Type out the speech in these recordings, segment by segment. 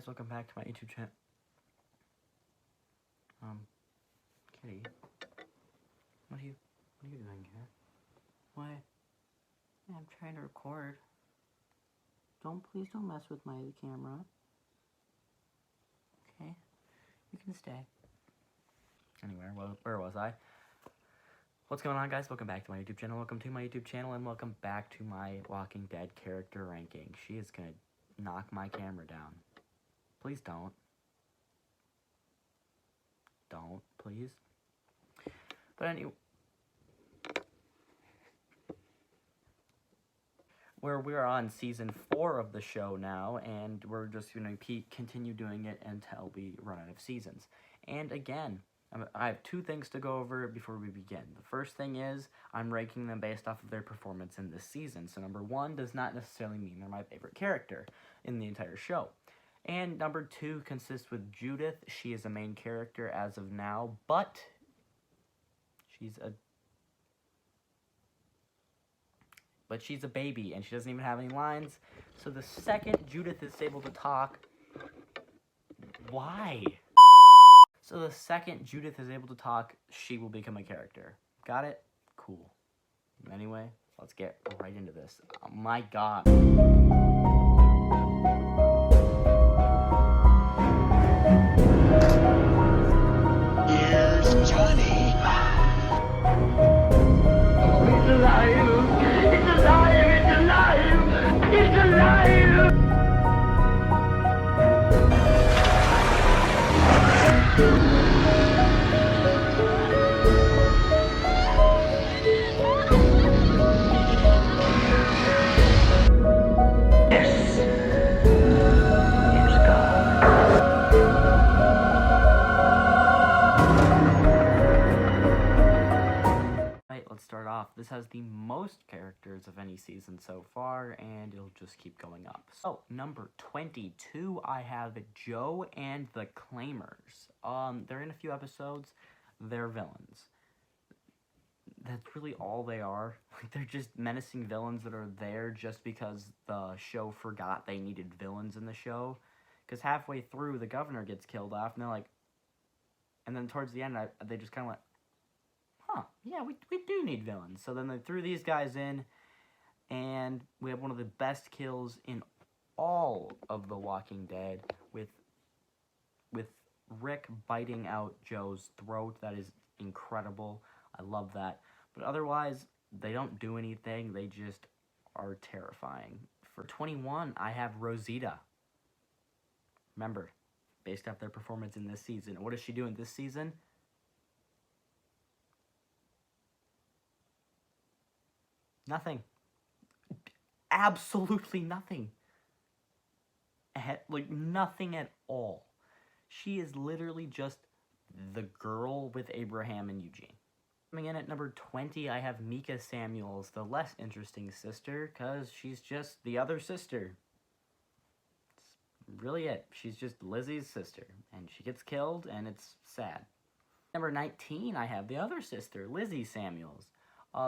guys, welcome back to my YouTube channel. Kitty, what are you doing here? Why? Yeah, I'm trying to record. Please don't mess with my camera. Okay, you can stay. Anyway, where was I? What's going on, guys? Welcome back to my YouTube channel. Welcome to my YouTube channel, and welcome back to my Walking Dead character ranking. She is gonna knock my camera down. Please don't. Don't, please. But anyway, we're on season 4 of the show now, and we're just going to continue doing it until we run out of seasons. And again, I have 2 things to go over before we begin. The first thing is, I'm ranking them based off of their performance in this season. So number 1 does not necessarily mean they're my favorite character in the entire show. And number 2 consists with Judith. She is a main character as of now, but she's a baby, and she doesn't even have any lines. So the second Judith is able to talk... Why? So the second Judith is able to talk, she will become a character. Got it? Cool. Anyway, let's get right into this. Oh my god. Here's Johnny. Oh, he's alive! It's alive! It's alive! It's alive! Yes. He's gone. Right, let's start off. This has the most characters of any season so far, and it'll just keep going up. So, number 22, I have Joe and the Claimers. They're in a few episodes. They're villains. That's really all they are. Like, they're just menacing villains that are there just because the show forgot they needed villains in the show. Because halfway through, the governor gets killed off, and they're like... And then towards the end, they just kind of went, huh, yeah, we do need villains. So then they threw these guys in, and we have one of the best kills in all of The Walking Dead with Rick biting out Joe's throat. That is incredible. I love that. But otherwise, they don't do anything. They just are terrifying. For 21, I have Rosita. Remember, based off their performance in this season. What is she doing this season? Nothing. Absolutely nothing. Like, nothing at all. She is literally just the girl with Abraham and Eugene. Coming in at number 20, I have Mika Samuels, the less interesting sister, because she's just the other sister. That's really it. She's just Lizzie's sister, and she gets killed, and it's sad. Number 19, I have the other sister, Lizzie Samuels.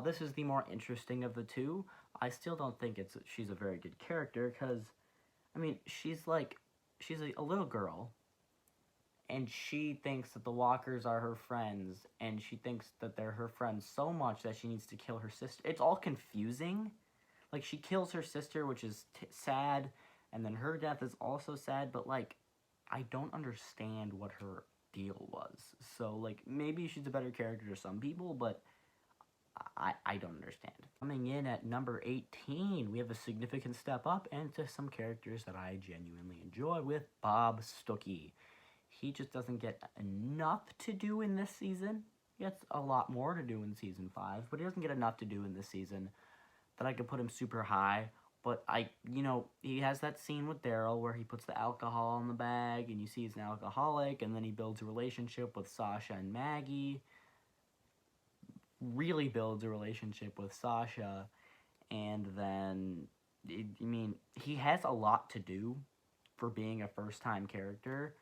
This is the more interesting of the two. I still don't think she's a very good character, because, I mean, she's a little girl, and she thinks that the walkers are her friends, and she thinks that they're her friends so much that she needs to kill her sister. It's all confusing. Like, she kills her sister, which is sad, and then her death is also sad, but, like, I don't understand what her deal was. So, like, maybe she's a better character to some people, but I don't understand. Coming in at number 18, we have a significant step up into some characters that I genuinely enjoy with Bob Stuckey. He just doesn't get enough to do in this season. He gets a lot more to do in season 5, but he doesn't get enough to do in this season that I could put him super high. But he has that scene with Daryl where he puts the alcohol in the bag and you see he's an alcoholic, and then he builds a relationship with Sasha and Maggie. Really builds a relationship with Sasha, and then, he has a lot to do for being a first-time character,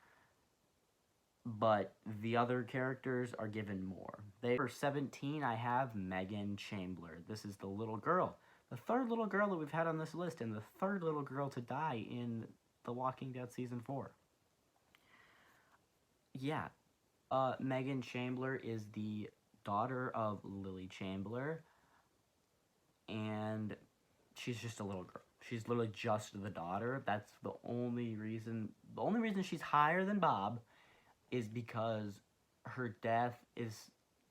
but the other characters are given more. For 17, I have Megan Chambler. This is the little girl. The third little girl that we've had on this list, and the third little girl to die in The Walking Dead Season 4. Yeah, Megan Chandler is the daughter of Lily Chandler, and she's just a little girl. She's literally just the daughter. That's the only reason. The only reason she's higher than Bob is because her death is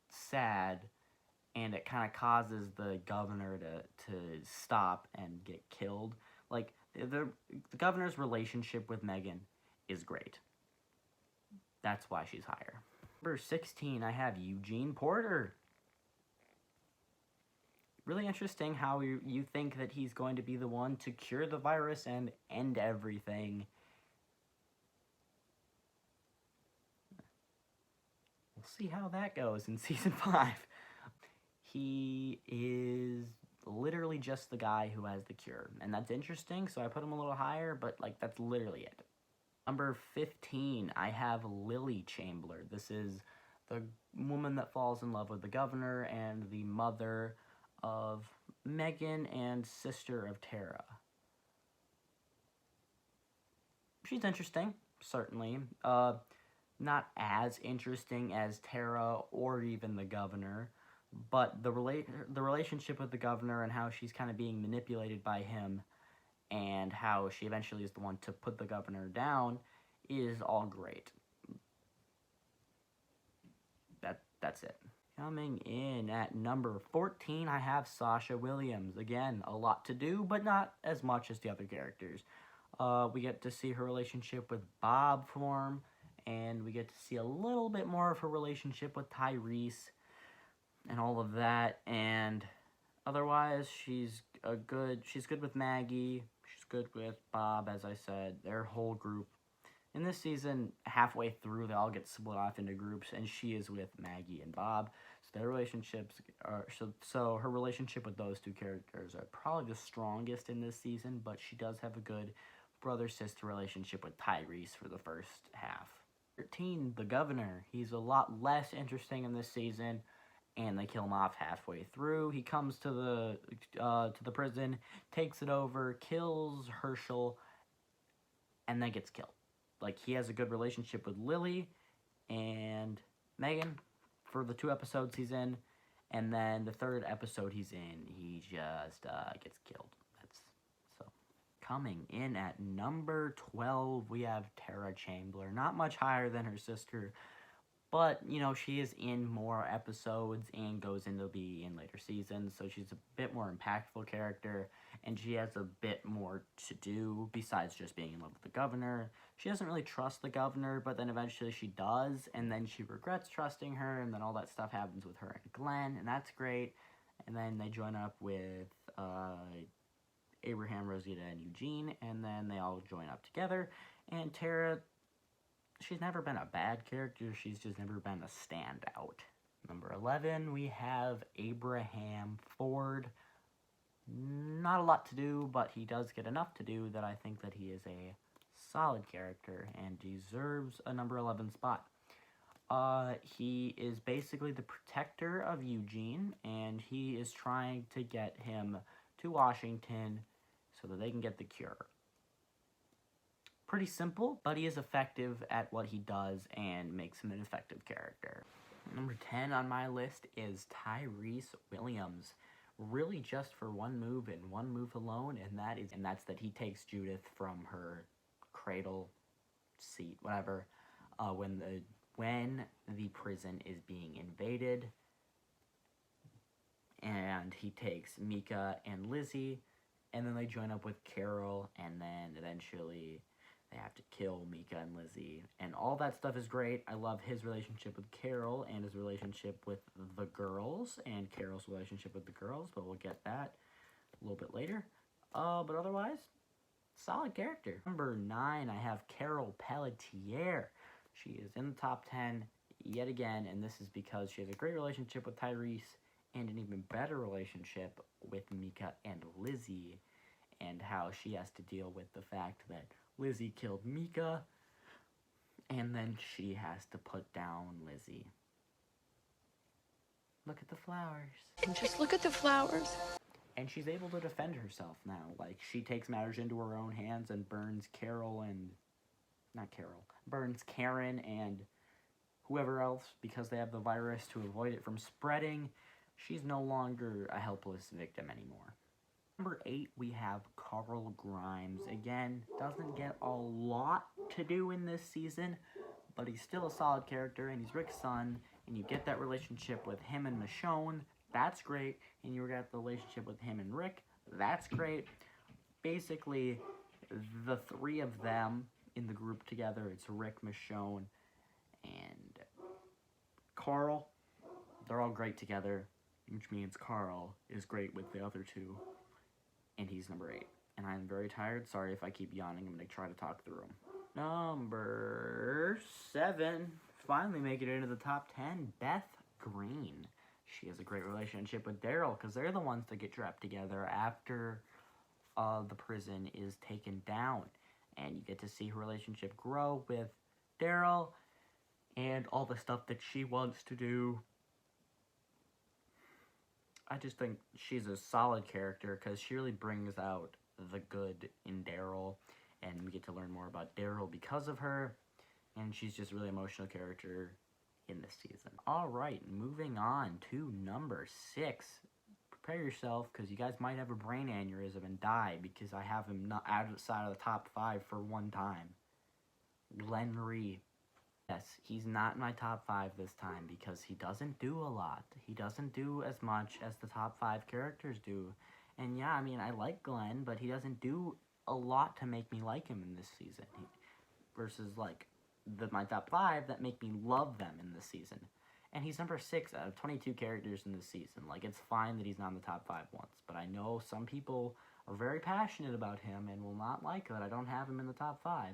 sad, and it kind of causes the governor to stop and get killed. Like, the governor's relationship with Megan is great. That's why she's higher. Number 16, I have Eugene Porter. Really interesting how you think that he's going to be the one to cure the virus and end everything. We'll see how that goes in Season 5. He is literally just the guy who has the cure. And that's interesting, so I put him a little higher, but, like, that's literally it. Number 15, I have Lily Chandler. This is the woman that falls in love with the governor and the mother of Megan and sister of Tara. She's interesting, certainly. Not as interesting as Tara or even the governor, but the relationship with the governor and how she's kind of being manipulated by him and how she eventually is the one to put the governor down is all great. That's it. Coming in at number 14, I have Sasha Williams. Again, a lot to do, but not as much as the other characters. We get to see her relationship with Bob form, and we get to see a little bit more of her relationship with Tyrese and all of that, and otherwise, she's good with Maggie, she's good with Bob, as I said, their whole group. In this season, halfway through, they all get split off into groups, and she is with Maggie and Bob. So their relationships are so her relationship with those two characters are probably the strongest in this season, but she does have a good brother-sister relationship with Tyrese for the first half. 13, the governor. He's a lot less interesting in this season, and they kill him off halfway through. He comes to the prison, takes it over, kills Herschel, and then gets killed. Like, he has a good relationship with Lily and Megan for the 2 episodes he's in, and then the 3rd episode he's in, he just gets killed. That's so. Coming in at number 12, we have Tara Chandler. Not much higher than her sister, but, you know, she is in more episodes and goes into be in later seasons, so she's a bit more impactful character, and she has a bit more to do besides just being in love with the governor. She doesn't really trust the governor, but then eventually she does, and then she regrets trusting her, and then all that stuff happens with her and Glenn, and that's great. And then they join up with Abraham, Rosita, and Eugene, and then they all join up together, and Tara, she's never been a bad character, she's just never been a standout. Number 11, we have Abraham Ford. Not a lot to do, but he does get enough to do that I think that he is a solid character and deserves a number 11 spot. He is basically the protector of Eugene, and he is trying to get him to Washington so that they can get the cure. Pretty simple, but he is effective at what he does and makes him an effective character. Number 10 on my list is Tyrese Williams. Really just for one move and one move alone, and that's that he takes Judith from her cradle seat, whatever, when the prison is being invaded, and he takes Mika and Lizzie, and then they join up with Carol, and then eventually they have to kill Mika and Lizzie, and all that stuff is great. I love his relationship with Carol and his relationship with the girls and Carol's relationship with the girls, but we'll get that a little bit later. But otherwise, solid character. Number 9, I have Carol Pelletier. She is in the top 10 yet again, and this is because she has a great relationship with Tyrese and an even better relationship with Mika and Lizzie, and how she has to deal with the fact that Lizzie killed Mika, and then she has to put down Lizzie. Look at the flowers. And just look at the flowers. And she's able to defend herself now. Like, she takes matters into her own hands and burns burns Karen and whoever else because they have the virus to avoid it from spreading. She's no longer a helpless victim anymore. Number 8, we have Carl Grimes. Again, doesn't get a lot to do in this season, but he's still a solid character, and he's Rick's son, and you get that relationship with him and Michonne. That's great. And you got the relationship with him and Rick. That's great. Basically, the three of them in the group together, it's Rick, Michonne, and Carl. They're all great together, which means Carl is great with the other two. And he's number 8. And I'm very tired. Sorry if I keep yawning. I'm going to try to talk through them. Number 7. Finally making it into the top 10. Beth Green. She has a great relationship with Daryl because they're the ones that get trapped together after the prison is taken down. And you get to see her relationship grow with Daryl and all the stuff that she wants to do. I just think she's a solid character because she really brings out the good in Daryl, and we get to learn more about Daryl because of her, and she's just a really emotional character in this season. Alright, moving on to number 6. Prepare yourself because you guys might have a brain aneurysm and die because I have him not outside of the top 5 for one time. Glenn Rhee. Yes, he's not in my top 5 this time because he doesn't do a lot. He doesn't do as much as the top 5 characters do. And yeah, I mean, I like Glenn, but he doesn't do a lot to make me like him in this season. Versus, like, my top 5 that make me love them in this season. And he's number 6 out of 22 characters in this season. Like, it's fine that he's not in the top 5 once. But I know some people are very passionate about him and will not like that I don't have him in the top 5.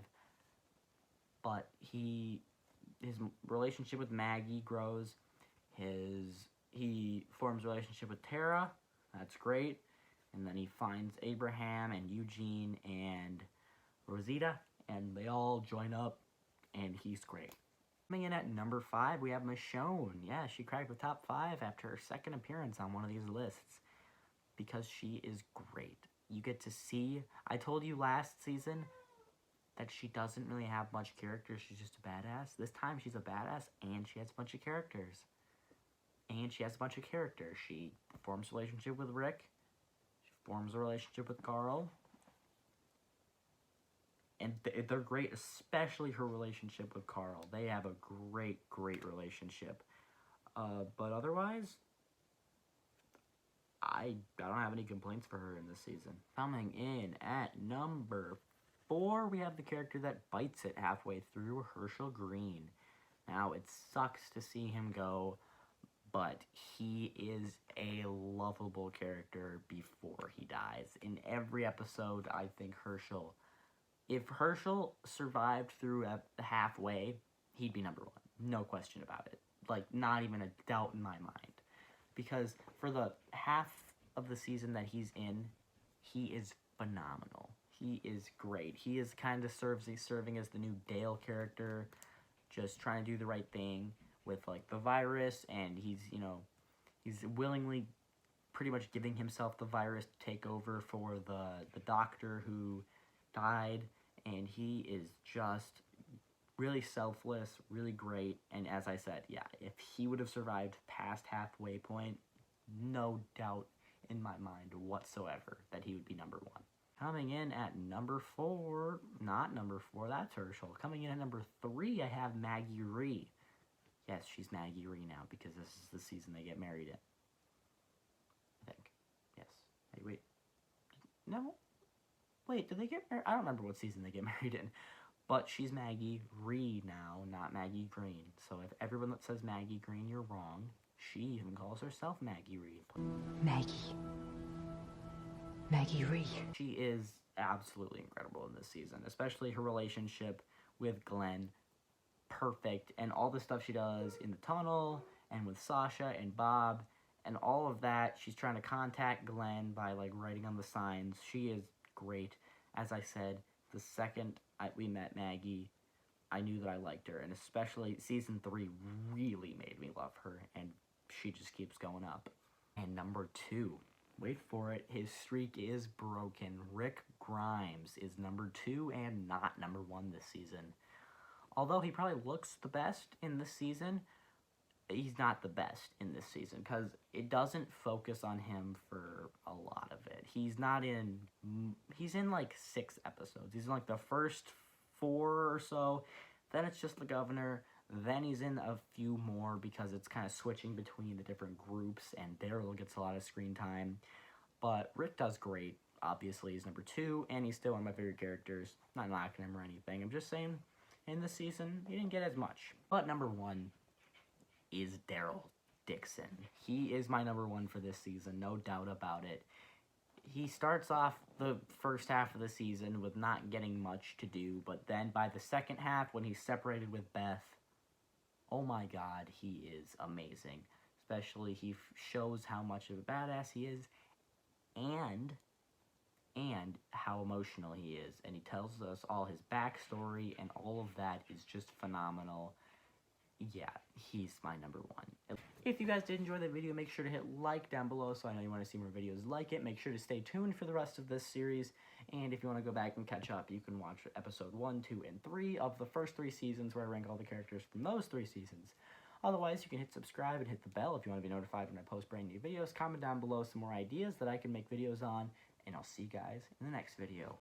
But his relationship with Maggie grows. He forms a relationship with Tara. That's great. And then he finds Abraham and Eugene and Rosita, and they all join up, and he's great. Coming in at number 5, we have Michonne. Yeah, she cracked the top 5 after her second appearance on one of these lists because she is great. You get to see, I told you last season that she doesn't really have much character. She's just a badass. This time she's a badass and she has a bunch of characters. She forms a relationship with Rick. She forms a relationship with Carl. And they're great, especially her relationship with Carl. They have a great, great relationship. But otherwise, I don't have any complaints for her in this season. Coming in at number 4, we have the character that bites it halfway through, Herschel Green. Now, it sucks to see him go, but he is a lovable character before he dies. In every episode, I think if Herschel survived through halfway, he'd be number 1. No question about it. Like, not even a doubt in my mind. Because for the half of the season that he's in, he is phenomenal. He is great. He is kind of serving as the new Dale character, just trying to do the right thing with, like, the virus, and he's willingly pretty much giving himself the virus to take over for the doctor who died, and he is just really selfless, really great, and as I said, yeah, if he would have survived past halfway point, no doubt in my mind whatsoever that he would be number 1. Coming in at number 4, not number 4, that's Herschel. Coming in at number 3, I have Maggie Rhee. Yes, she's Maggie Rhee now because this is the season they get married in. I think. Yes. Hey, wait. No? Wait, did they get married? I don't remember what season they get married in. But she's Maggie Rhee now, not Maggie Green. So if everyone that says Maggie Green, you're wrong. She even calls herself Maggie Rhee. Maggie Rhee. She is absolutely incredible in this season, especially her relationship with Glenn. Perfect. And all the stuff she does in the tunnel and with Sasha and Bob and all of that. She's trying to contact Glenn by, like, writing on the signs. She is great. As I said, the second we met Maggie, I knew that I liked her, and especially season 3 really made me love her, and she just keeps going up. And number 2, wait for it, his streak is broken. Rick Grimes is number 2 and not number 1 this season. Although he probably looks the best in this season, he's not the best in this season because it doesn't focus on him for a lot of it. He's in like 6 episodes. He's in like the first 4 or so. Then it's just the governor. Then he's in a few more because it's kind of switching between the different groups, and Daryl gets a lot of screen time. But Rick does great. Obviously, he's number 2, and he's still one of my favorite characters. Not knocking him or anything. I'm just saying, in this season, he didn't get as much. But number 1 is Daryl Dixon. He is my number 1 for this season, no doubt about it. He starts off the first half of the season with not getting much to do, but then by the second half, when he's separated with Beth, oh my god, he is amazing. Especially he shows how much of a badass he is, and how emotional he is. And he tells us all his backstory, and all of that is just phenomenal. Yeah, he's my number 1. If you guys did enjoy the video, make sure to hit like down below so I know you want to see more videos like it. Make sure to stay tuned for the rest of this series. And if you want to go back and catch up, you can watch episode 1, 2, and 3 of the first 3 seasons where I rank all the characters from those 3 seasons. Otherwise, you can hit subscribe and hit the bell if you want to be notified when I post brand new videos. Comment down below some more ideas that I can make videos on. And I'll see you guys in the next video.